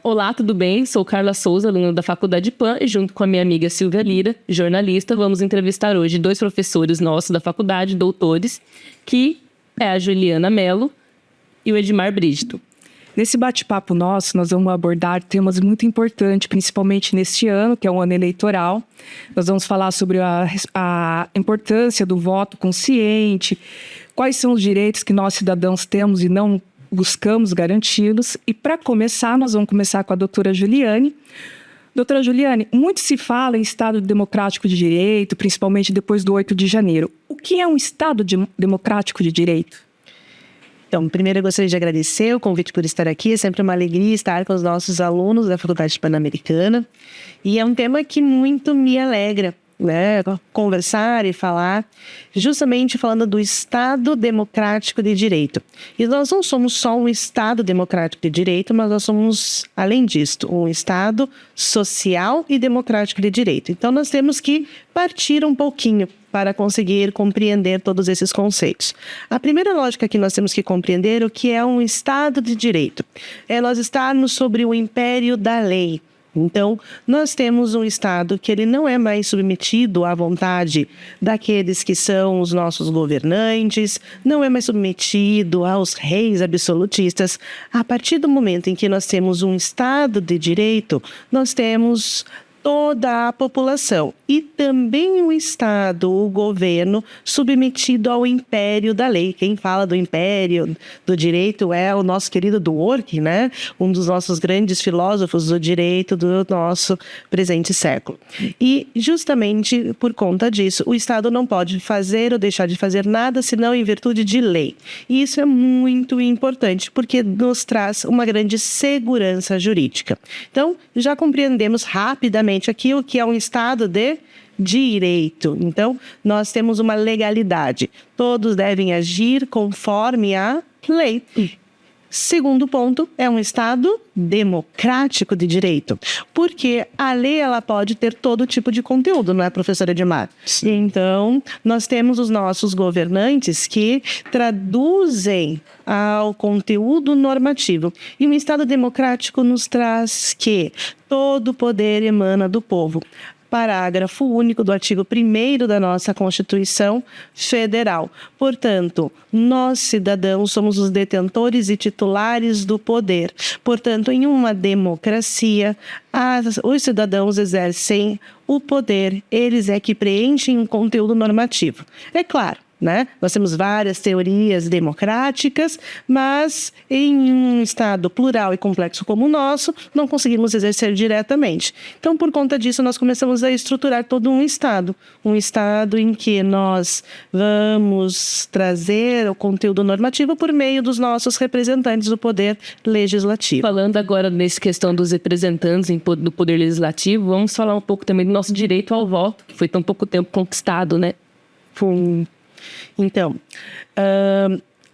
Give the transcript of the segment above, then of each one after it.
Olá, tudo bem? Sou Carla Souza, aluna da Faculdade PAN, e junto com a minha amiga Silvia Lira, jornalista, vamos entrevistar hoje 2 professores nossos da faculdade, doutores, que é a Juliana Mello e o Edmar Brígido. Nesse bate-papo nosso, nós vamos abordar temas muito importantes, principalmente neste ano, que é um ano eleitoral. Nós vamos falar sobre a importância do voto consciente, quais são os direitos que nós cidadãos temos e não buscamos garanti-los. E para começar, nós vamos começar com a doutora Juliane. Doutora Juliane, muito se fala em Estado Democrático de Direito, principalmente depois do 8 de janeiro. O que é um Estado democrático de direito? Então, primeiro eu gostaria de agradecer o convite por estar aqui. É sempre uma alegria estar com os nossos alunos da Faculdade Pan-Americana. E é um tema que muito me alegra, né? Conversar e falar, justamente falando do Estado Democrático de Direito. E nós não somos só um Estado Democrático de Direito, mas nós somos, além disto, um Estado social e democrático de direito. Então, nós temos que partir um pouquinho para conseguir compreender todos esses conceitos. A primeira lógica que nós temos que compreender é o que é um Estado de Direito. É nós estarmos sobre o império da lei. Então, nós temos um Estado que ele não é mais submetido à vontade daqueles que são os nossos governantes, não é mais submetido aos reis absolutistas. A partir do momento em que nós temos um Estado de Direito, nós temos toda a população e também o Estado, o governo, submetido ao império da lei. Quem fala do império do direito é o nosso querido Dworkin, né? Um dos nossos grandes filósofos do direito do nosso presente século. E justamente por conta disso, o Estado não pode fazer ou deixar de fazer nada senão em virtude de lei. E isso é muito importante porque nos traz uma grande segurança jurídica. Então, já compreendemos rapidamente aqui o que é um Estado de direito. Então, nós temos uma legalidade. Todos devem agir conforme a lei. Segundo ponto, é um Estado democrático de direito, porque a lei ela pode ter todo tipo de conteúdo, não é, professora Edmar? Então, nós temos os nossos governantes que traduzem ao conteúdo normativo. E um Estado democrático nos traz que todo poder emana do povo. Parágrafo único do artigo 1º da nossa Constituição Federal. Portanto, nós, cidadãos, somos os detentores e titulares do poder. Portanto, em uma democracia, os cidadãos exercem o poder, eles é que preenchem um conteúdo normativo. É claro, né? Nós temos várias teorias democráticas, mas em um Estado plural e complexo como o nosso, não conseguimos exercer diretamente. Então, por conta disso, nós começamos a estruturar todo um Estado em que nós vamos trazer o conteúdo normativo por meio dos nossos representantes do Poder Legislativo. Falando agora nessa questão dos representantes do Poder Legislativo, vamos falar um pouco também do nosso direito ao voto, que foi tão pouco tempo conquistado, né? Então,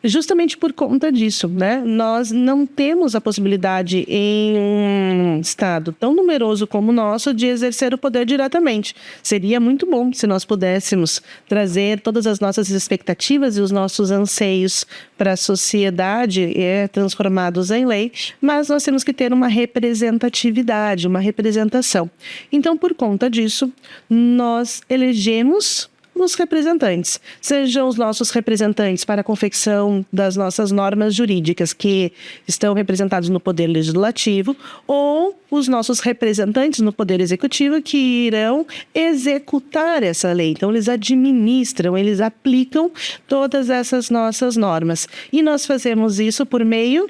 justamente por conta disso, né, nós não temos a possibilidade em um Estado tão numeroso como o nosso de exercer o poder diretamente. Seria muito bom se nós pudéssemos trazer todas as nossas expectativas e os nossos anseios para a sociedade transformados em lei, mas nós temos que ter uma representatividade, uma representação. Então, por conta disso, nós elegemos os representantes, sejam os nossos representantes para a confecção das nossas normas jurídicas que estão representados no Poder Legislativo ou os nossos representantes no Poder Executivo que irão executar essa lei. Então, eles administram, eles aplicam todas essas nossas normas. E nós fazemos isso por meio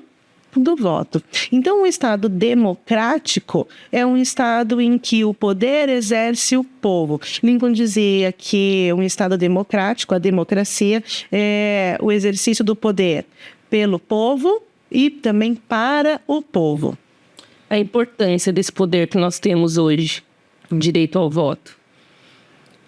do voto. Então, um Estado democrático é um Estado em que o poder exerce o povo. Lincoln dizia que um Estado democrático, a democracia, é o exercício do poder pelo povo e também para o povo. A importância desse poder que nós temos hoje, direito ao voto.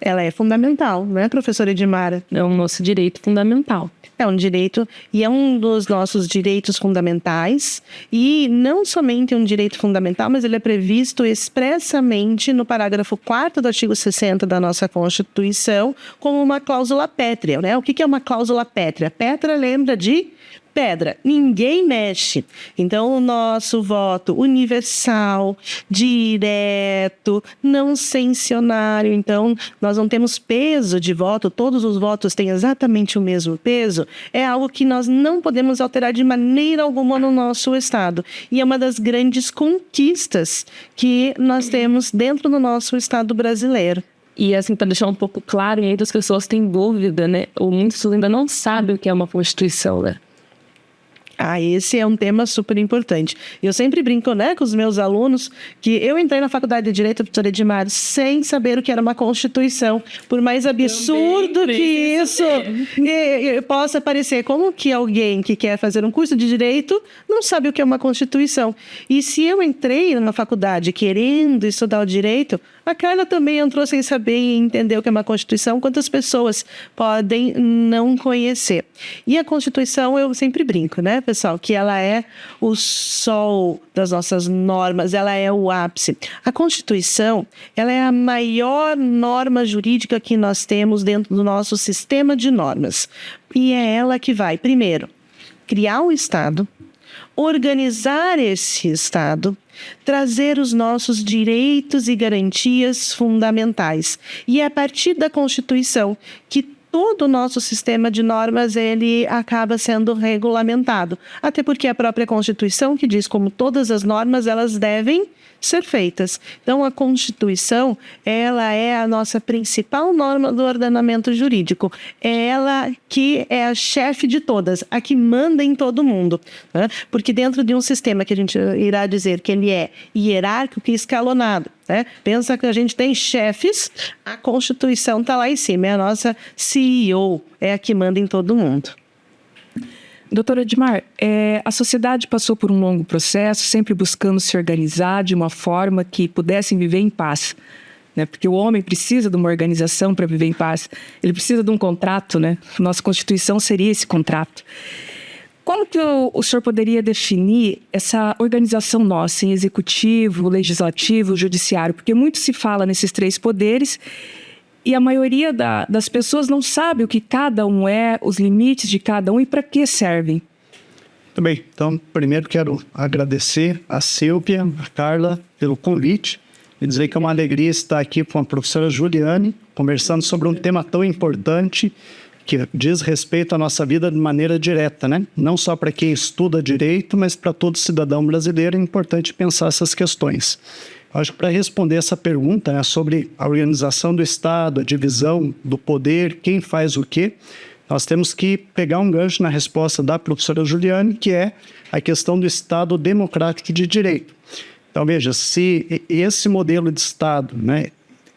Ela é fundamental, não é, professora Edmara? É o nosso direito fundamental. É um direito e é um dos nossos direitos fundamentais e não somente um direito fundamental, mas ele é previsto expressamente no parágrafo 4º do artigo 60 da nossa Constituição como uma cláusula pétrea, né? O que é uma cláusula pétrea? Pétrea lembra de pedra, ninguém mexe. Então, o nosso voto universal, direto, não censionário. Então, nós não temos peso de voto, todos os votos têm exatamente o mesmo peso. É algo que nós não podemos alterar de maneira alguma no nosso Estado. E é uma das grandes conquistas que nós temos dentro do nosso Estado brasileiro. E assim, para deixar um pouco claro, e aí as pessoas têm dúvida, né? Ou muitos ainda não sabem o que é uma Constituição, né? Esse é um tema super importante. Eu sempre brinco, né, com os meus alunos, que eu entrei na faculdade de Direito, professora Edmar, sem saber o que era uma Constituição. Por mais absurdo que isso possa parecer, como que alguém que quer fazer um curso de Direito não sabe o que é uma Constituição? E se eu entrei na faculdade querendo estudar o Direito, a Carla também entrou sem saber e entender o que é uma Constituição. Quantas pessoas podem não conhecer? E a Constituição, eu sempre brinco, né, pessoal, que ela é o sol das nossas normas, ela é o ápice. A Constituição, ela é a maior norma jurídica que nós temos dentro do nosso sistema de normas. E é ela que vai, primeiro, criar o Estado, organizar esse Estado, trazer os nossos direitos e garantias fundamentais. E é a partir da Constituição que todo o nosso sistema de normas ele acaba sendo regulamentado. Até porque é a própria Constituição que diz como todas as normas elas devem ser feitas. Então, a Constituição, ela é a nossa principal norma do ordenamento jurídico. É ela que é a chefe de todas, a que manda em todo mundo. Né? Porque dentro de um sistema que a gente irá dizer que ele é hierárquico e escalonado, né? Pensa que a gente tem chefes, a Constituição está lá em cima, é a nossa CEO, é a que manda em todo mundo. Doutora Edmar, a sociedade passou por um longo processo, sempre buscando se organizar de uma forma que pudessem viver em paz, né? Porque o homem precisa de uma organização para viver em paz, ele precisa de um contrato, né? Nossa Constituição seria esse contrato. Como que o senhor poderia definir essa organização nossa em executivo, legislativo, judiciário? Porque muito se fala nesses três poderes e a maioria das pessoas não sabe o que cada um é, os limites de cada um e para que servem. Muito bem. Então, primeiro quero agradecer a Silvia, a Carla, pelo convite e dizer que é uma alegria estar aqui com a professora Juliane, conversando sobre um tema tão importante que diz respeito à nossa vida de maneira direta, né? Não só para quem estuda direito, mas para todo cidadão brasileiro é importante pensar essas questões. Acho que para responder essa pergunta, né, sobre a organização do Estado, a divisão do poder, quem faz o quê, nós temos que pegar um gancho na resposta da professora Juliane, que é a questão do Estado democrático de direito. Então, veja, se esse modelo de Estado, né,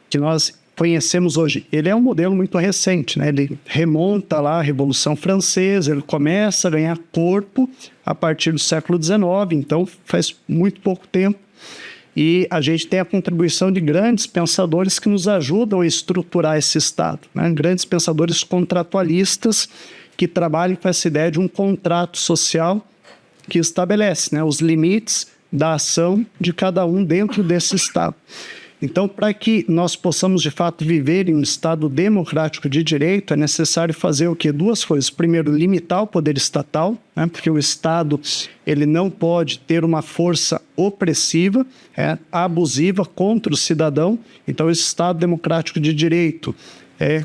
que nós conhecemos hoje, ele é um modelo muito recente, né? Ele remonta lá à Revolução Francesa, ele começa a ganhar corpo a partir do século XIX, então faz muito pouco tempo. E a gente tem a contribuição de grandes pensadores que nos ajudam a estruturar esse Estado, né? Grandes pensadores contratualistas que trabalham com essa ideia de um contrato social que estabelece, né, os limites da ação de cada um dentro desse Estado. Então, para que nós possamos, de fato, viver em um Estado democrático de direito, é necessário fazer o quê? Duas coisas. Primeiro, limitar o poder estatal, né? Porque o Estado ele não pode ter uma força opressiva, abusiva contra o cidadão. Então, esse Estado democrático de direito,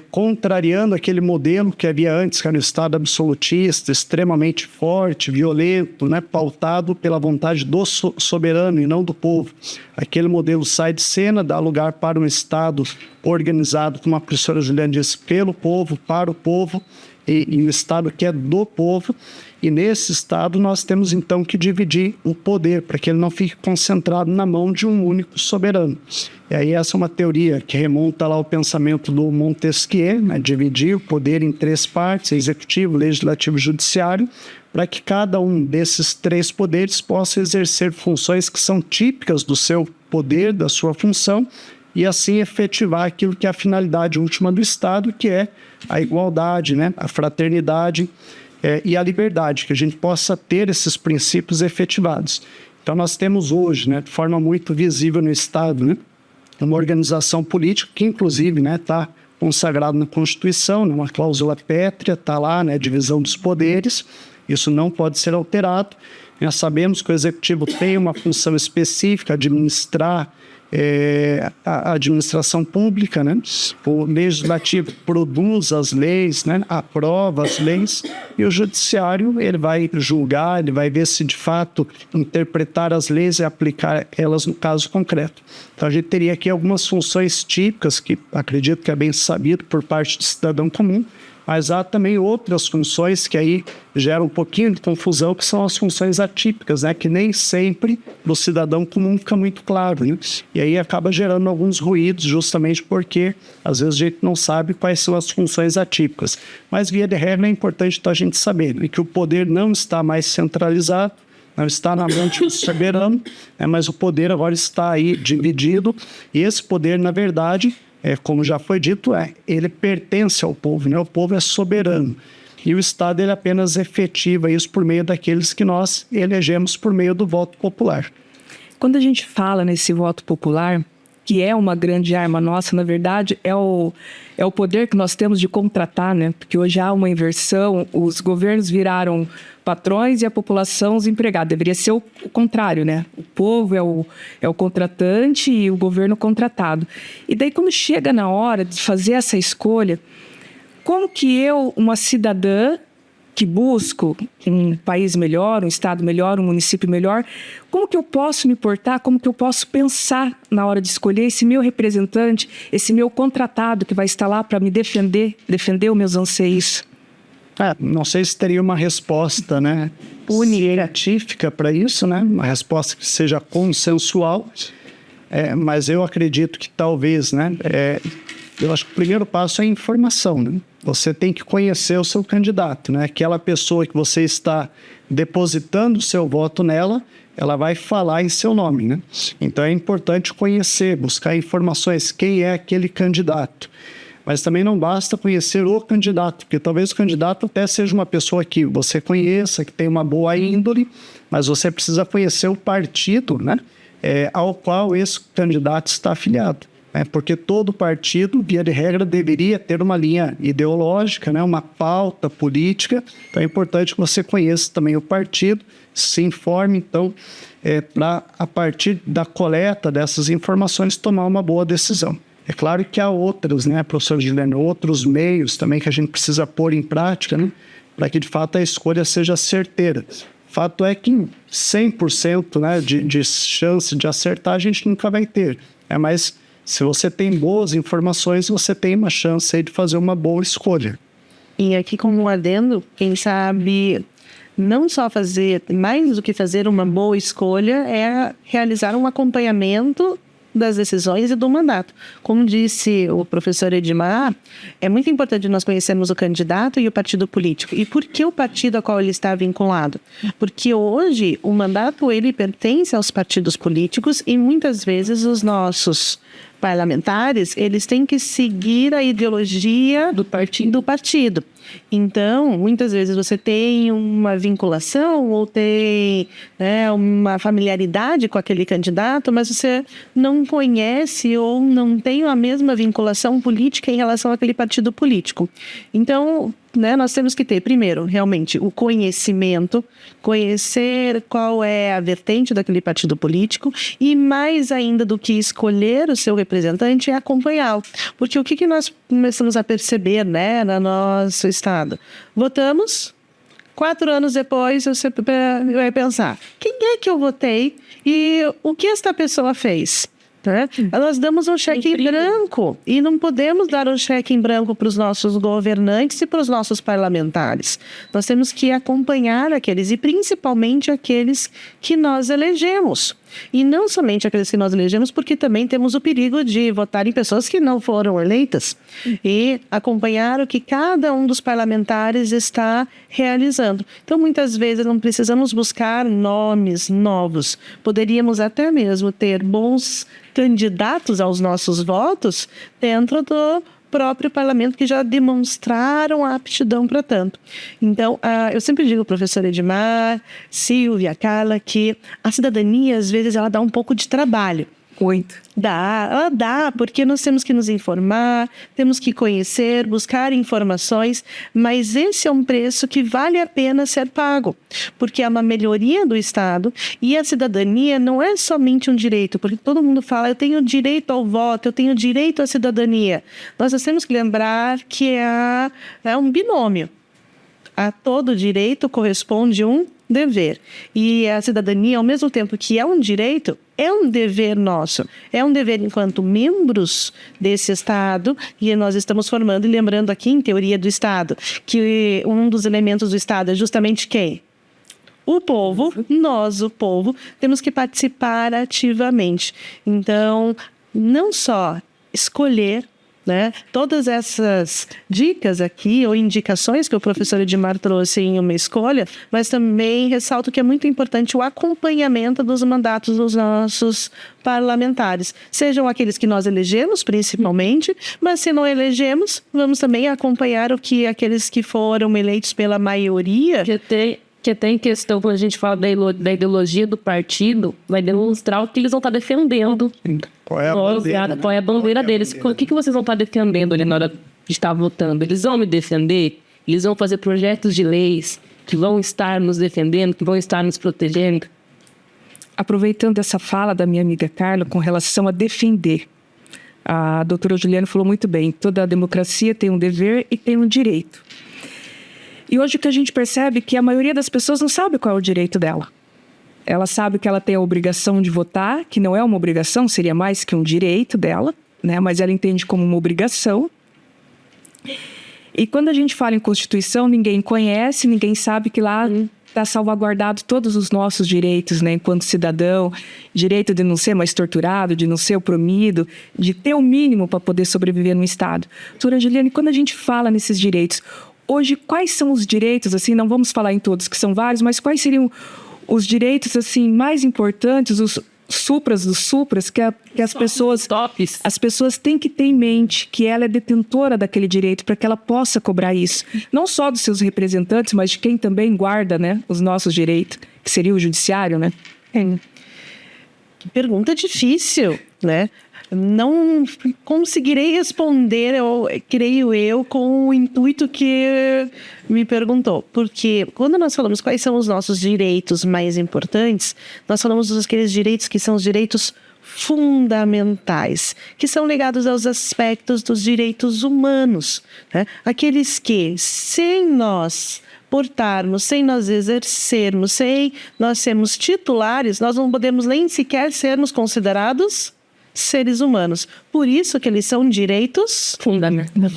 contrariando aquele modelo que havia antes, que era um Estado absolutista, extremamente forte, violento, né, pautado pela vontade do soberano e não do povo. Aquele modelo sai de cena, dá lugar para um Estado organizado, como a professora Juliane disse, pelo povo, para o povo, e um Estado que é do povo. E nesse Estado nós temos então que dividir o poder para que ele não fique concentrado na mão de um único soberano. E aí essa é uma teoria que remonta lá ao pensamento do Montesquieu, né, dividir o poder em três partes, executivo, legislativo e judiciário, para que cada um desses três poderes possa exercer funções que são típicas do seu poder, da sua função, e assim efetivar aquilo que é a finalidade última do Estado, que é a igualdade, né, a fraternidade, e a liberdade, que a gente possa ter esses princípios efetivados. Então nós temos hoje, né, de forma muito visível no Estado, né, uma organização política que inclusive está consagrada na Constituição, numa cláusula pétrea, está lá, né, divisão dos poderes, Isso não pode ser alterado. Nós sabemos que o Executivo tem uma função específica, administrar a administração pública, né? O Legislativo produz as leis, né? Aprova as leis, e o Judiciário ele vai julgar, ele vai ver se de fato interpretar as leis e aplicar elas no caso concreto. Então a gente teria aqui algumas funções típicas que acredito que é bem sabido por parte do cidadão comum, mas há também outras funções que aí geram um pouquinho de confusão, que são as funções atípicas, né? Que nem sempre do cidadão comum fica muito claro, né? E aí acaba gerando alguns ruídos, justamente porque às vezes a gente não sabe quais são as funções atípicas. Mas, via de regra, é importante a gente saber, né? Que o poder não está mais centralizado, não está na mão do soberano, né? Mas o poder agora está aí dividido, e esse poder, na verdade, como já foi dito, ele pertence ao povo, né? O povo é soberano. E o Estado ele apenas efetiva isso por meio daqueles que nós elegemos por meio do voto popular. Quando a gente fala nesse voto popular, que é uma grande arma nossa, na verdade, é o poder que nós temos de contratar, né? Porque hoje há uma inversão, os governos viraram patrões e a população os empregados. Deveria ser o contrário, né? O povo é o contratante e o governo contratado. E daí, quando chega na hora de fazer essa escolha, como que eu, uma cidadã que busco um país melhor, um estado melhor, um município melhor, como que eu posso me portar, como que eu posso pensar na hora de escolher esse meu representante, esse meu contratado que vai estar lá para me defender os meus anseios? Não sei se teria uma resposta, né, científica para isso, né, uma resposta que seja consensual, mas eu acredito que talvez, né, eu acho que o primeiro passo é a informação, né? Você tem que conhecer o seu candidato, né? Aquela pessoa que você está depositando o seu voto nela, ela vai falar em seu nome, né? Então é importante conhecer, buscar informações, quem é aquele candidato. Mas também não basta conhecer o candidato, porque talvez o candidato até seja uma pessoa que você conheça, que tem uma boa índole, mas você precisa conhecer o partido, né? Ao qual esse candidato está afiliado. Porque todo partido, via de regra, deveria ter uma linha ideológica, né, uma pauta política. Então é importante que você conheça também o partido, se informe, então, para, a partir da coleta dessas informações, tomar uma boa decisão. É claro que há outros, né, professor Gilene, outros meios também que a gente precisa pôr em prática, né, para que, de fato, a escolha seja certeira. Fato é que 100%, né, de chance de acertar a gente nunca vai ter. Mas se você tem boas informações, você tem uma chance aí de fazer uma boa escolha. E aqui, como um adendo, quem sabe não só fazer, mais do que fazer uma boa escolha, é realizar um acompanhamento das decisões e do mandato. Como disse o professor Edmar, é muito importante nós conhecermos o candidato e o partido político. E por que o partido a qual ele está vinculado? Porque hoje o mandato ele pertence aos partidos políticos e muitas vezes os nossos parlamentares, eles têm que seguir a ideologia do partido. Então, muitas vezes você tem uma vinculação ou tem, né, uma familiaridade com aquele candidato, mas você não conhece ou não tem a mesma vinculação política em relação àquele partido político. Então, né, nós temos que ter, primeiro, realmente, o conhecimento, conhecer qual é a vertente daquele partido político e, mais ainda do que escolher o seu representante, é acompanhá-lo. Porque o que nós começamos a perceber, né, no nosso estado? Votamos, 4 anos depois você vai pensar, quem é que eu votei e o que esta pessoa fez? Né? Nós damos um cheque em branco e não podemos dar um cheque em branco para os nossos governantes e para os nossos parlamentares. Nós temos que acompanhar aqueles e principalmente aqueles que nós elegemos. E não somente aqueles que nós elegemos, porque também temos o perigo de votar em pessoas que não foram eleitas. E acompanhar o que cada um dos parlamentares está realizando. Então, muitas vezes, não precisamos buscar nomes novos. Poderíamos até mesmo ter bons candidatos aos nossos votos dentro do próprio parlamento que já demonstraram a aptidão para tanto. Então, eu sempre digo, professor Edmar, Silvia, Carla, que a cidadania, às vezes, ela dá um pouco de trabalho. Muito. Dá, porque nós temos que nos informar, temos que conhecer, buscar informações, mas esse é um preço que vale a pena ser pago, porque é uma melhoria do Estado e a cidadania não é somente um direito, porque todo mundo fala, eu tenho direito ao voto, eu tenho direito à cidadania. Nós temos que lembrar que é um binômio. A todo direito corresponde um dever. E a cidadania, ao mesmo tempo que é um direito, é um dever nosso. É um dever enquanto membros desse Estado, e nós estamos formando, e lembrando aqui em teoria do Estado, que um dos elementos do Estado é justamente quem? O povo, nós, o povo, temos que participar ativamente. Então, não só escolher, né, todas essas dicas aqui, ou indicações que o professor Edmar trouxe em uma escolha, mas também ressalto que é muito importante o acompanhamento dos mandatos dos nossos parlamentares. Sejam aqueles que nós elegemos, principalmente, mas se não elegemos, vamos também acompanhar o que aqueles que foram eleitos pela maioria... Que até em questão, quando a gente fala da ideologia do partido, vai demonstrar o que eles vão estar defendendo. Qual é a bandeira, Qual é a bandeira deles? O que vocês vão estar defendendo ali na hora de estar votando? Eles vão me defender? Eles vão fazer projetos de leis que vão estar nos defendendo, que vão estar nos protegendo? Aproveitando essa fala da minha amiga Carla com relação a defender, a doutora Juliana falou muito bem, toda a democracia tem um dever e tem um direito. E hoje o que a gente percebe é que a maioria das pessoas não sabe qual é o direito dela. Ela sabe que ela tem a obrigação de votar, que não é uma obrigação, seria mais que um direito dela, né? Mas ela entende como uma obrigação. E quando a gente fala em Constituição, ninguém conhece, ninguém sabe que lá está salvaguardado todos os nossos direitos, né? Enquanto cidadão, direito de não ser mais torturado, de não ser oprimido, de ter o mínimo para poder sobreviver no Estado. Doutora Juliane, quando a gente fala nesses direitos, hoje, quais são os direitos, assim, não vamos falar em todos, que são vários, mas quais seriam os direitos, assim, mais importantes, os supras dos supras, que as pessoas... Tops. As pessoas têm que ter em mente que ela é detentora daquele direito para que ela possa cobrar isso. Não só dos seus representantes, mas de quem também guarda, né, os nossos direitos, que seria o judiciário, né? Que pergunta difícil, né? Não conseguirei responder, creio eu, com o intuito que me perguntou. Porque quando nós falamos quais são os nossos direitos mais importantes, nós falamos daqueles direitos que são os direitos fundamentais, que são ligados aos aspectos dos direitos humanos, né? Aqueles que, sem nós portarmos, sem nós exercermos, sem nós sermos titulares, nós não podemos nem sequer sermos considerados seres humanos. Por isso que eles são direitos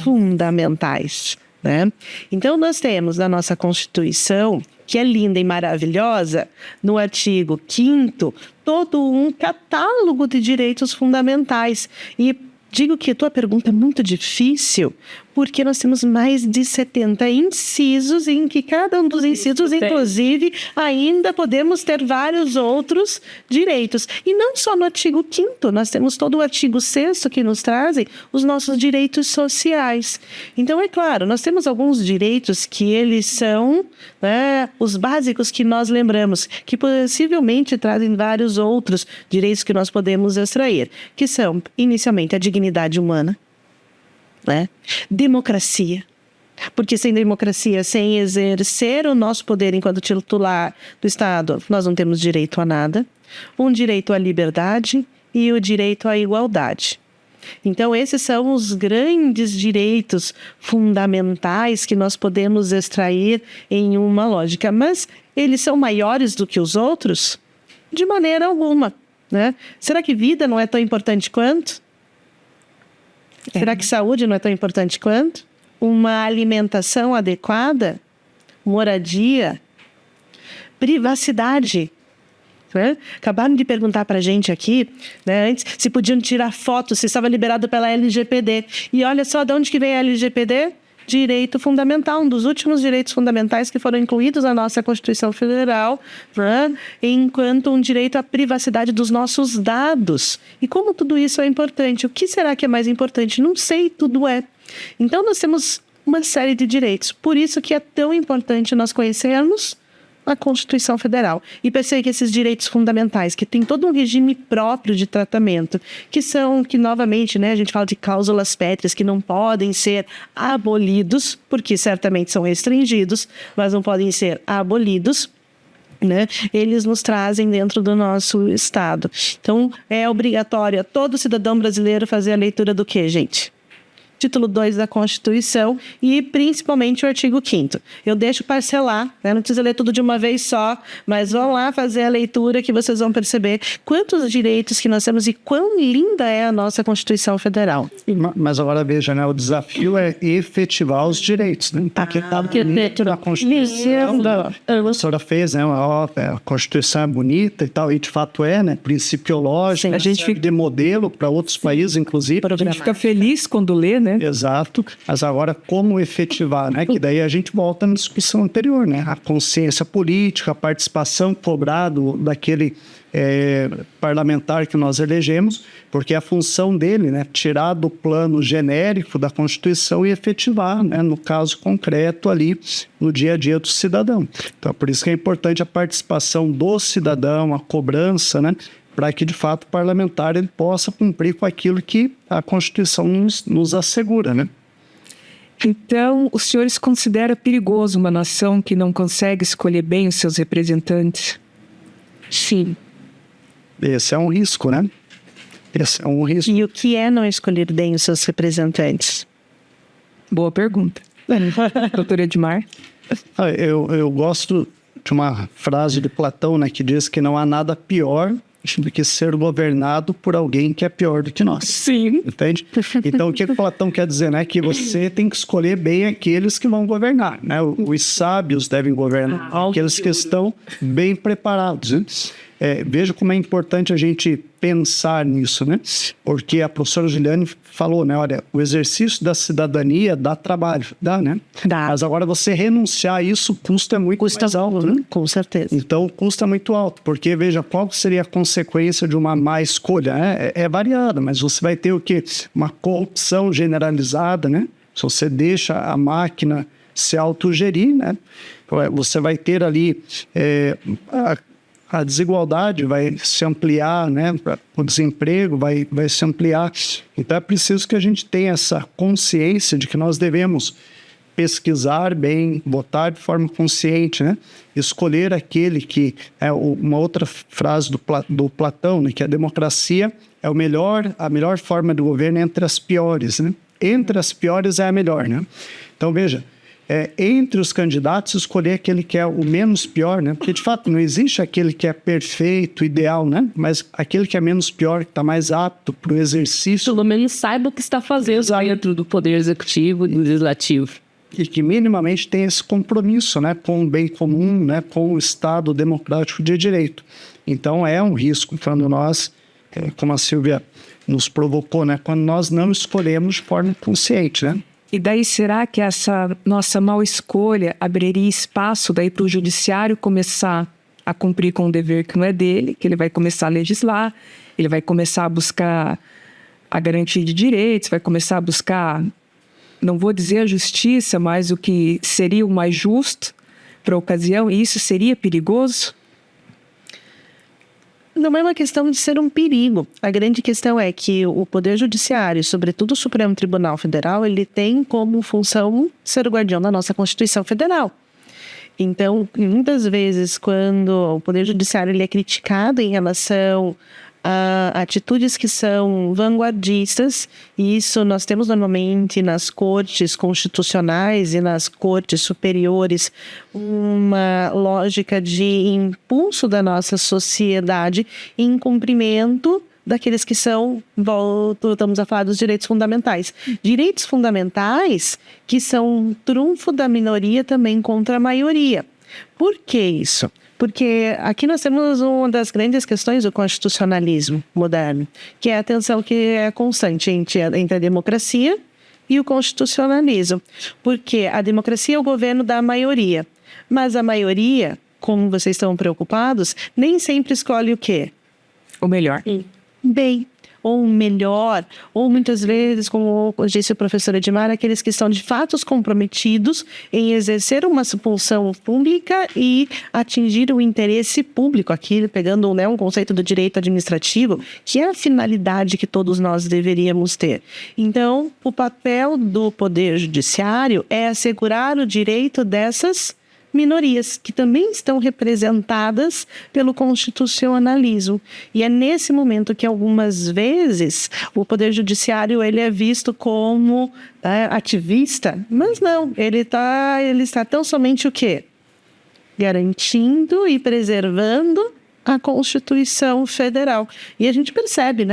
fundamentais, né? Então, nós temos na nossa Constituição, que é linda e maravilhosa, no artigo 5º, todo um catálogo de direitos fundamentais. E digo que a tua pergunta é muito difícil, porque nós temos mais de 70 incisos, em que cada um dos incisos, inclusive, ainda podemos ter vários outros direitos. E não só no artigo 5º, nós temos todo o artigo 6º que nos trazem os nossos direitos sociais. Então, é claro, nós temos alguns direitos que eles são, né, os básicos que nós lembramos, que possivelmente trazem vários outros direitos que nós podemos extrair, que são, inicialmente, a dignidade humana, né? Democracia, porque sem democracia, sem exercer o nosso poder enquanto titular do Estado, nós não temos direito a nada. Um direito à liberdade e o direito à igualdade. Então, esses são os grandes direitos fundamentais que nós podemos extrair em uma lógica. Mas eles são maiores do que os outros? De maneira alguma, né? Será que vida não é tão importante quanto? Será que saúde não é tão importante quanto? Uma alimentação adequada? Moradia? Privacidade? Né? Acabaram de perguntar para a gente aqui, né, antes, se podiam tirar fotos, se estava liberado pela LGPD. E olha só de onde que vem a LGPD? Direito fundamental, um dos últimos direitos fundamentais que foram incluídos na nossa Constituição Federal, né, enquanto um direito à privacidade dos nossos dados. E como tudo isso é importante? O que será que é mais importante? Não sei, tudo é. Então, nós temos uma série de direitos. Por isso que é tão importante nós conhecermos a Constituição Federal. E perceber que esses direitos fundamentais, que tem todo um regime próprio de tratamento, que novamente, né, a gente fala de cláusulas pétreas, que não podem ser abolidos, porque certamente são restringidos, mas não podem ser abolidos, né? Eles nos trazem dentro do nosso Estado. Então, é obrigatório a todo cidadão brasileiro fazer a leitura do quê, gente? Título 2 da Constituição e principalmente o artigo 5º. Eu deixo parcelar, né? Não precisa ler tudo de uma vez só, mas vão lá fazer a leitura que vocês vão perceber quantos direitos que nós temos e quão linda é a nossa Constituição Federal. Mas agora veja, né? O desafio é efetivar os direitos, né? Porque a Constituição, a senhora fez, né? A Constituição é bonita e tal, e de fato é, né? Principiológica, a gente fica de modelo para outros países, inclusive. A gente fica feliz quando lê, né? Exato, mas agora como efetivar, né? Que daí a gente volta na discussão anterior, né? A consciência política, a participação cobrada daquele parlamentar que nós elegemos, porque a função dele, né? Tirar do plano genérico da Constituição e efetivar, né? No caso concreto ali, no dia a dia do cidadão. Então, por isso que é importante a participação do cidadão, a cobrança, né? Para que, de fato, o parlamentar ele possa cumprir com aquilo que a Constituição nos assegura, né? Então, os senhores consideram perigoso uma nação que não consegue escolher bem os seus representantes? Sim. Esse é um risco, né? Esse é um risco. E o que é não escolher bem os seus representantes? Boa pergunta. Doutora Edmar? Eu gosto de uma frase de Platão, né, que diz que não há nada pior do que ser governado por alguém que é pior do que nós. Sim. Entende? Então, o que o Platão quer dizer, né? Que você tem que escolher bem aqueles que vão governar, né? Os sábios devem governar, aqueles que estão bem preparados, né? Veja como é importante a gente pensar nisso, né? Porque a professora Juliane falou, né? Olha, o exercício da cidadania dá trabalho, né? Dá. Mas agora você renunciar a isso, o custo é muito mais alto, né? Com certeza. Então, o custo é muito alto, porque, veja, qual seria a consequência de uma má escolha? É variada, mas você vai ter o quê? Uma corrupção generalizada, né? Se você deixa a máquina se autogerir, né? Você vai ter ali a desigualdade vai se ampliar, né? O desemprego vai se ampliar. Então, é preciso que a gente tenha essa consciência de que nós devemos pesquisar bem, votar de forma consciente, né? Escolher aquele que... uma outra frase do Platão, né? Que a democracia é a melhor forma de governo entre as piores, né? Entre as piores é a melhor, né? Então, veja, entre os candidatos, escolher aquele que é o menos pior, né? Porque, de fato, não existe aquele que é perfeito, ideal, né? Mas aquele que é menos pior, que está mais apto para o exercício. Pelo menos saiba o que está fazendo dentro do Poder Executivo e do Legislativo. E que minimamente tem esse compromisso, né? Com o bem comum, né? Com o Estado democrático de direito. Então, é um risco quando nós, como a Silvia nos provocou, né? Quando nós não escolhemos de forma consciente, né? E daí, será que essa nossa mal escolha abriria espaço daí para o judiciário começar a cumprir com o dever que não é dele, que ele vai começar a legislar, ele vai começar a buscar a garantia de direitos, vai começar a buscar, não vou dizer a justiça, mas o que seria o mais justo para a ocasião, e isso seria perigoso? Não é uma questão de ser um perigo. A grande questão é que o Poder Judiciário, sobretudo o Supremo Tribunal Federal, ele tem como função ser o guardião da nossa Constituição Federal. Então, muitas vezes, quando o Poder Judiciário ele é criticado em relação a atitudes que são vanguardistas, e isso nós temos normalmente nas cortes constitucionais e nas cortes superiores uma lógica de impulso da nossa sociedade em cumprimento daqueles que são, voltamos a falar dos direitos fundamentais. Direitos fundamentais que são um trunfo da minoria também contra a maioria. Por que isso? Porque aqui nós temos uma das grandes questões do constitucionalismo moderno, que é a tensão que é constante entre a democracia e o constitucionalismo. Porque a democracia é o governo da maioria, mas a maioria, como vocês estão preocupados, nem sempre escolhe o quê? O melhor. Bem, ou melhor, ou muitas vezes, como disse o professor Edmar, aqueles que estão de fato comprometidos em exercer uma função pública e atingir o interesse público, aqui pegando, né, um conceito do direito administrativo, que é a finalidade que todos nós deveríamos ter. Então, o papel do Poder Judiciário é assegurar o direito dessas minorias, que também estão representadas pelo constitucionalismo. E é nesse momento que, algumas vezes, o Poder Judiciário ele é visto como ativista, mas não, ele está tão somente o quê? Garantindo e preservando a Constituição Federal. E a gente percebe,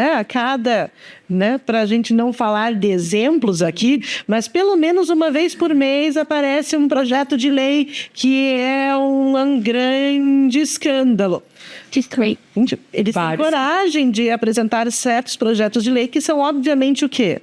para a gente não falar de exemplos aqui, mas pelo menos uma vez por mês aparece um projeto de lei que é um grande escândalo. Eles têm coragem de apresentar certos projetos de lei que são, obviamente, o quê?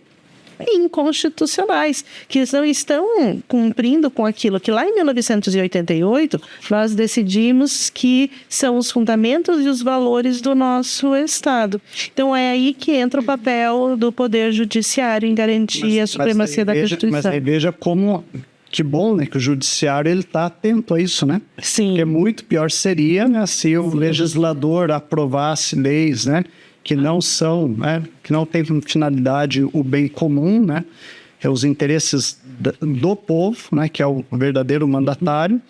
Inconstitucionais, que não estão cumprindo com aquilo que lá em 1988 nós decidimos que são os fundamentos e os valores do nosso Estado. Então é aí que entra o papel do Poder Judiciário em garantir a supremacia da Constituição. Mas aí veja como... Que bom, né, que o judiciário está atento a isso, né? Sim. Porque muito pior seria, né, se o legislador aprovasse leis, né, que não são, né, que não têm como finalidade o bem comum, né, que é os interesses do povo, né, que é o verdadeiro mandatário,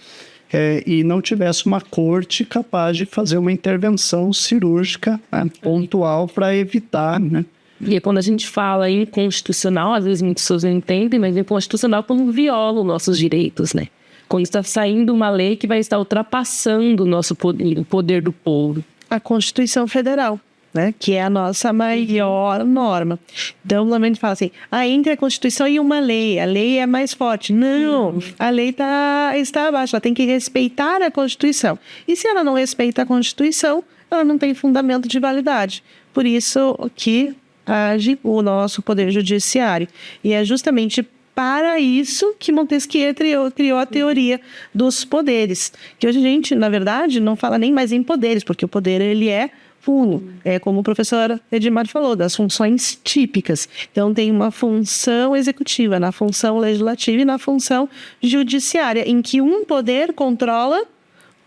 e não tivesse uma corte capaz de fazer uma intervenção cirúrgica, né, pontual para evitar, né? E quando a gente fala em constitucional, às vezes muitas pessoas não entendem, mas inconstitucional quando viola os nossos direitos, né? Quando está saindo uma lei que vai estar ultrapassando o nosso poder, o poder do povo. A Constituição Federal, né? Que é a nossa maior norma. Então, o lamento fala assim, entre a Constituição e uma lei, a lei é mais forte. Não, a lei está abaixo, ela tem que respeitar a Constituição. E se ela não respeita a Constituição, ela não tem fundamento de validade. Por isso que age o nosso Poder Judiciário. E é justamente para isso que Montesquieu criou a teoria dos poderes. Que hoje a gente, na verdade, não fala nem mais em poderes, porque o poder ele é uno. É como o professor Edmar falou, das funções típicas. Então tem uma função executiva, na função legislativa e na função judiciária, em que um poder controla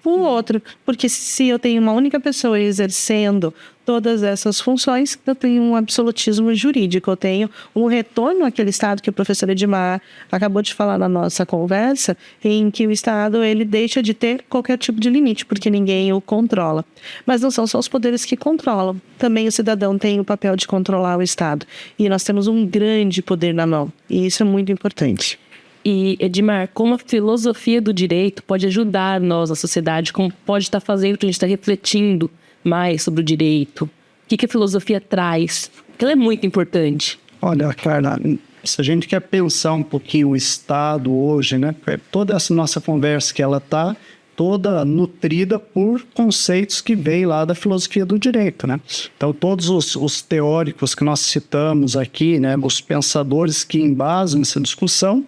o outro, porque se eu tenho uma única pessoa exercendo todas essas funções, eu tenho um absolutismo jurídico, eu tenho um retorno àquele Estado que o professor Edmar acabou de falar na nossa conversa, em que o Estado ele deixa de ter qualquer tipo de limite, porque ninguém o controla. Mas não são só os poderes que controlam, também o cidadão tem o papel de controlar o Estado, e nós temos um grande poder na mão, e isso é muito importante. E, Edmar, como a filosofia do direito pode ajudar nós, a sociedade, como pode estar fazendo que a gente está refletindo mais sobre o direito? O que a filosofia traz? Porque ela é muito importante. Olha, Carla, se a gente quer pensar um pouquinho o Estado hoje, né? Toda essa nossa conversa que ela está toda nutrida por conceitos que vêm lá da filosofia do direito, né? Então, todos os teóricos que nós citamos aqui, né? Os pensadores que embasam essa discussão,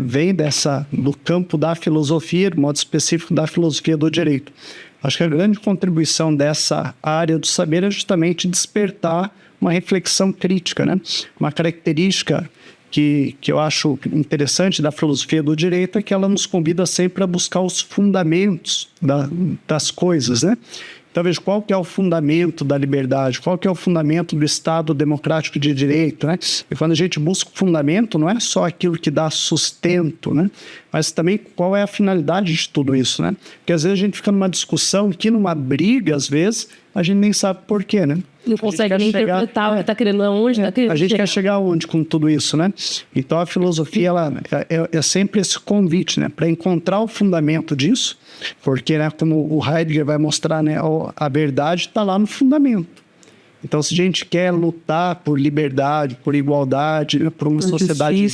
vem do campo da filosofia, de modo específico da filosofia do direito. Acho que a grande contribuição dessa área do saber é justamente despertar uma reflexão crítica, né? Uma característica que eu acho interessante da filosofia do direito é que ela nos convida sempre a buscar os fundamentos das coisas, né? Então, veja, qual que é o fundamento da liberdade? Qual que é o fundamento do Estado democrático de direito, né? E quando a gente busca o fundamento, não é só aquilo que dá sustento, né? Mas também qual é a finalidade de tudo isso, né? Porque às vezes a gente fica numa discussão, que numa briga, às vezes, a gente nem sabe por quê, né? Não consegue nem interpretar o que está querendo aonde. A gente quer chegar aonde com tudo isso, né? Então, a filosofia ela é sempre esse convite, né? Para encontrar o fundamento disso, porque, né, como o Heidegger vai mostrar, né, a verdade está lá no fundamento. Então, se a gente quer lutar por liberdade, por igualdade, né, por uma sociedade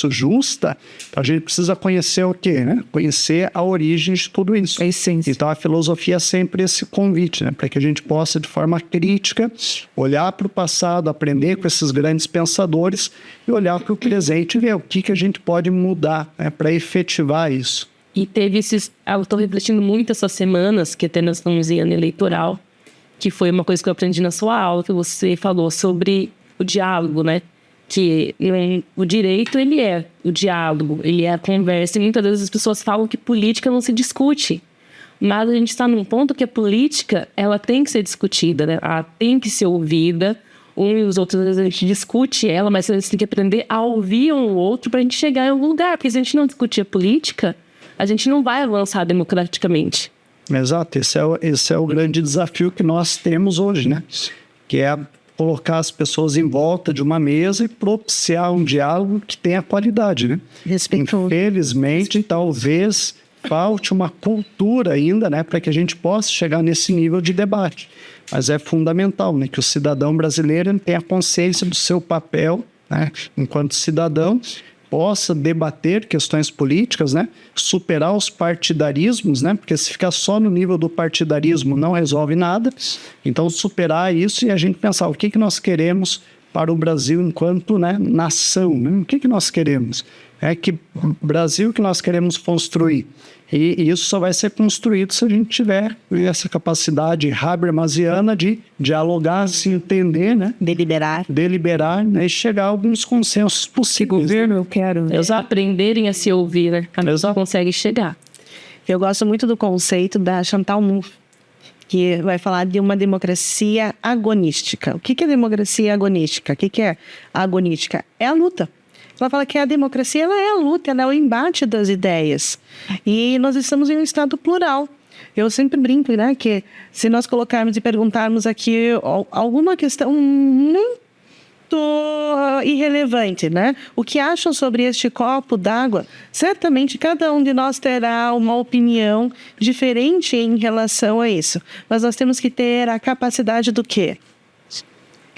justa, a gente precisa conhecer o quê, né? Conhecer a origem de tudo isso. A essência. Então, a filosofia é sempre esse convite, né? Para que a gente possa, de forma crítica, olhar para o passado, aprender com esses grandes pensadores e olhar para o presente e ver o que a gente pode mudar, né, para efetivar isso. E teve esses... Eu estou refletindo muito essas semanas, que até nós estamos em ano eleitoral, que foi uma coisa que eu aprendi na sua aula, que você falou sobre o diálogo, né? Que o direito, ele é o diálogo, ele é a conversa. E muitas vezes as pessoas falam que política não se discute. Mas a gente está num ponto que a política, ela tem que ser discutida, né? Ela tem que ser ouvida. Um e os outros, às vezes, a gente discute ela, mas a gente tem que aprender a ouvir um ou outro para a gente chegar em algum lugar. Porque se a gente não discutir a política, a gente não vai avançar democraticamente. Exato, esse é o grande desafio que nós temos hoje, né? Que é colocar as pessoas em volta de uma mesa e propiciar um diálogo que tenha qualidade, né? Infelizmente, talvez falte uma cultura ainda, né, para que a gente possa chegar nesse nível de debate. Mas é fundamental, né, que o cidadão brasileiro tenha consciência do seu papel, né, enquanto cidadão, possa debater questões políticas, né, superar os partidarismos, né, porque se ficar só no nível do partidarismo não resolve nada. Então, superar isso e a gente pensar o que nós queremos para o Brasil enquanto, né, nação, né? O que nós queremos? É que Brasil que nós queremos construir. E isso só vai ser construído se a gente tiver essa capacidade habermasiana de dialogar, se entender, né? Deliberar, né? E chegar a alguns consensos possíveis. Que governo eu quero. Eles aprenderem a se ouvir, né? A gente só consegue chegar. Eu gosto muito do conceito da Chantal Mouffe, que vai falar de uma democracia agonística. O que é democracia agonística? O que é agonística? É a luta. Ela fala que a democracia ela é a luta, ela é o embate das ideias. E nós estamos em um estado plural. Eu sempre brinco, né, que se nós colocarmos e perguntarmos aqui alguma questão muito irrelevante, né? O que acham sobre este copo d'água? Certamente cada um de nós terá uma opinião diferente em relação a isso. Mas nós temos que ter a capacidade do quê?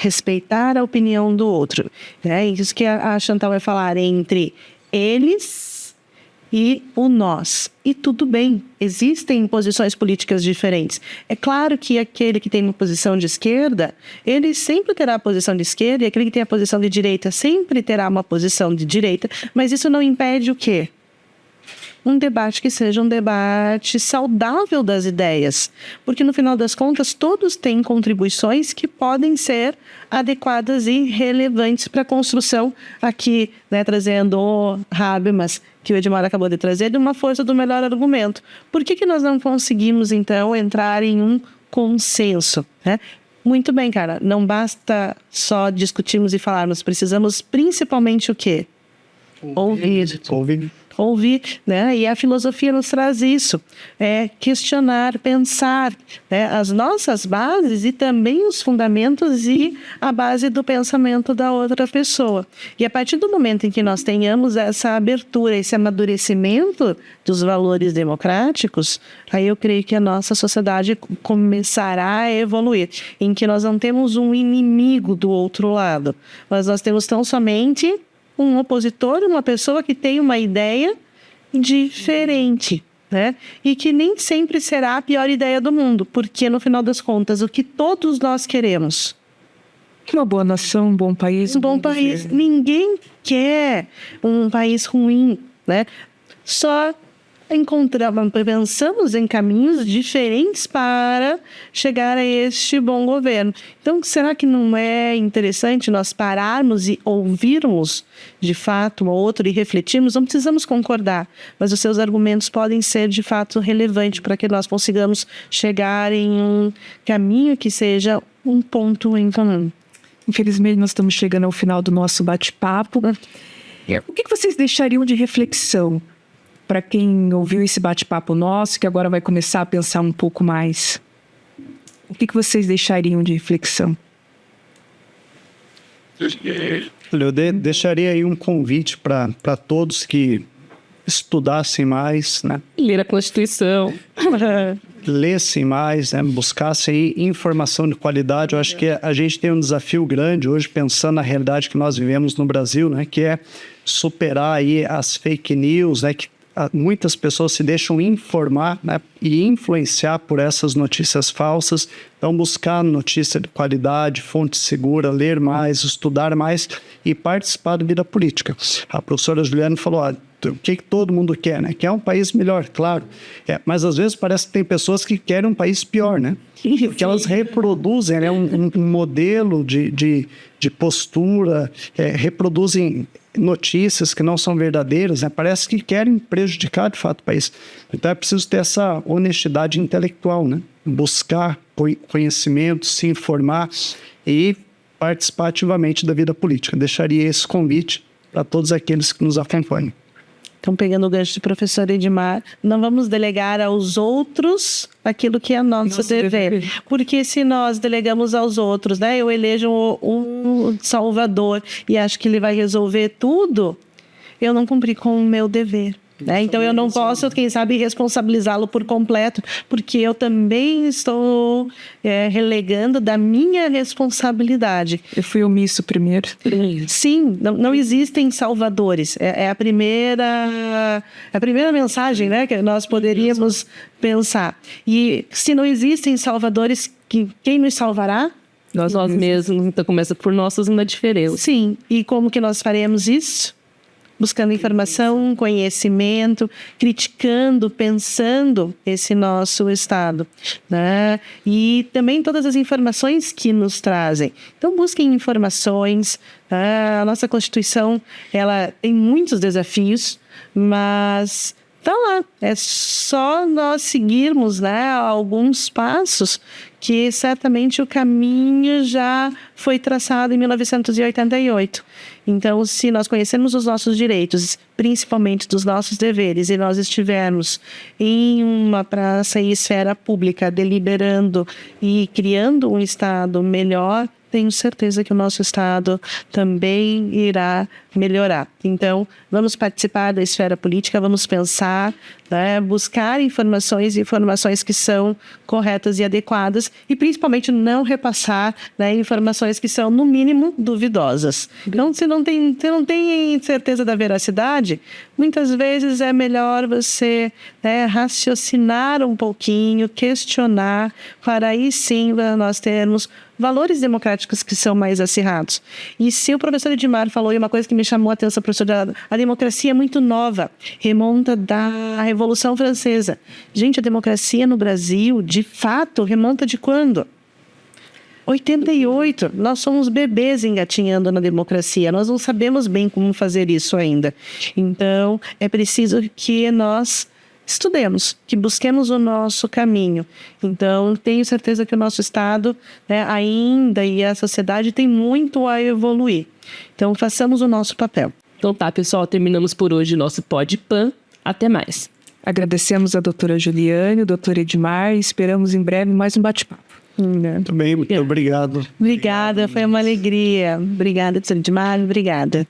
Respeitar a opinião do outro. É isso que a Chantal vai falar entre eles e o nós. E tudo bem, existem posições políticas diferentes. É claro que aquele que tem uma posição de esquerda, ele sempre terá a posição de esquerda, e aquele que tem a posição de direita sempre terá uma posição de direita, mas isso não impede o quê? Um debate que seja um debate saudável das ideias. Porque, no final das contas, todos têm contribuições que podem ser adequadas e relevantes para a construção aqui, né, trazendo o Habermas, que o Edmar acabou de trazer, de uma força do melhor argumento. Por que nós não conseguimos, então, entrar em um consenso, né? Muito bem, cara. Não basta só discutirmos e falarmos. Precisamos principalmente o quê? Ouvir, né? E a filosofia nos traz isso, questionar, pensar, né? As nossas bases e também os fundamentos e a base do pensamento da outra pessoa. E a partir do momento em que nós tenhamos essa abertura, esse amadurecimento dos valores democráticos, aí eu creio que a nossa sociedade começará a evoluir, em que nós não temos um inimigo do outro lado, mas nós temos tão somente um opositor, uma pessoa que tem uma ideia diferente, né? E que nem sempre será a pior ideia do mundo, porque no final das contas, o que todos nós queremos? Uma boa nação, um bom país. Um bom país. Ninguém quer um país ruim, né? Só pensamos em caminhos diferentes para chegar a este bom governo. Então, será que não é interessante nós pararmos e ouvirmos de fato um ou outro e refletirmos? Não precisamos concordar, mas os seus argumentos podem ser de fato relevantes para que nós consigamos chegar em um caminho que seja um ponto em comum. Infelizmente, nós estamos chegando ao final do nosso bate-papo. O que vocês deixariam de reflexão para quem ouviu esse bate-papo nosso, que agora vai começar a pensar um pouco mais? O que vocês deixariam de reflexão? Eu deixaria aí um convite para todos que estudassem mais, né? Ler a Constituição. Lessem mais, né? Buscassem aí informação de qualidade. Eu acho que a gente tem um desafio grande hoje, pensando na realidade que nós vivemos no Brasil, né? Que é superar aí as fake news, né? Que muitas pessoas se deixam informar, né, e influenciar por essas notícias falsas. Então, buscar notícia de qualidade, fonte segura, ler mais, estudar mais e participar da vida política. A professora Juliana falou, o que todo mundo quer, né? Quer um país melhor, claro. Mas às vezes parece que tem pessoas que querem um país pior, né? Porque elas reproduzem, né, um modelo de postura, reproduzem notícias que não são verdadeiras, né? Parece que querem prejudicar de fato o país. Então é preciso ter essa honestidade intelectual, né? Buscar conhecimento, se informar e participar ativamente da vida política. Deixaria esse convite para todos aqueles que nos acompanham. Então, pegando o gancho do professor Edmar, não vamos delegar aos outros aquilo que é nosso dever. Porque se nós delegamos aos outros, né? Eu elejo um salvador e acho que ele vai resolver tudo, eu não cumpri com o meu dever. Né? Então, eu não posso, quem sabe, responsabilizá-lo por completo, porque eu também estou relegando da minha responsabilidade. Eu fui omisso primeiro. Sim, não existem salvadores. É a primeira mensagem, né, que nós poderíamos pensar. E se não existem salvadores, quem nos salvará? Nós mesmos. Então, começa por nós fazendo a diferença. Sim, e como que nós faremos isso? Buscando informação, conhecimento, criticando, pensando esse nosso Estado, né? E também todas as informações que nos trazem. Então, busquem informações. A nossa Constituição, ela tem muitos desafios, mas tá lá. É só nós seguirmos, né, alguns passos que certamente o caminho já foi traçado em 1988. Então, se nós conhecermos os nossos direitos, principalmente dos nossos deveres, e nós estivermos em uma praça e esfera pública deliberando e criando um Estado melhor, tenho certeza que o nosso Estado também irá melhorar. Então, vamos participar da esfera política, vamos pensar, né, buscar informações que são corretas e adequadas e, principalmente, não repassar, né, informações que são, no mínimo, duvidosas. Então, se não tem certeza da veracidade, muitas vezes é melhor você, né, raciocinar um pouquinho, questionar, para aí sim nós termos valores democráticos que são mais acirrados. E se o professor Edmar falou, e uma coisa que me chamou a atenção, professor, a democracia é muito nova, remonta da Revolução Francesa. Gente, a democracia no Brasil, de fato, remonta de quando? 88. Nós somos bebês engatinhando na democracia. Nós não sabemos bem como fazer isso ainda. Então, é preciso que nós estudemos, que busquemos o nosso caminho. Então, tenho certeza que o nosso Estado, né, ainda, e a sociedade tem muito a evoluir. Então, façamos o nosso papel. Então tá, pessoal, terminamos por hoje o nosso PodPan. Até mais. Agradecemos a doutora Juliane, o doutor Edmar, e esperamos em breve mais um bate-papo. Muito bem, muito obrigado. Obrigada, foi uma alegria. Obrigada, doutor Edmar, obrigada.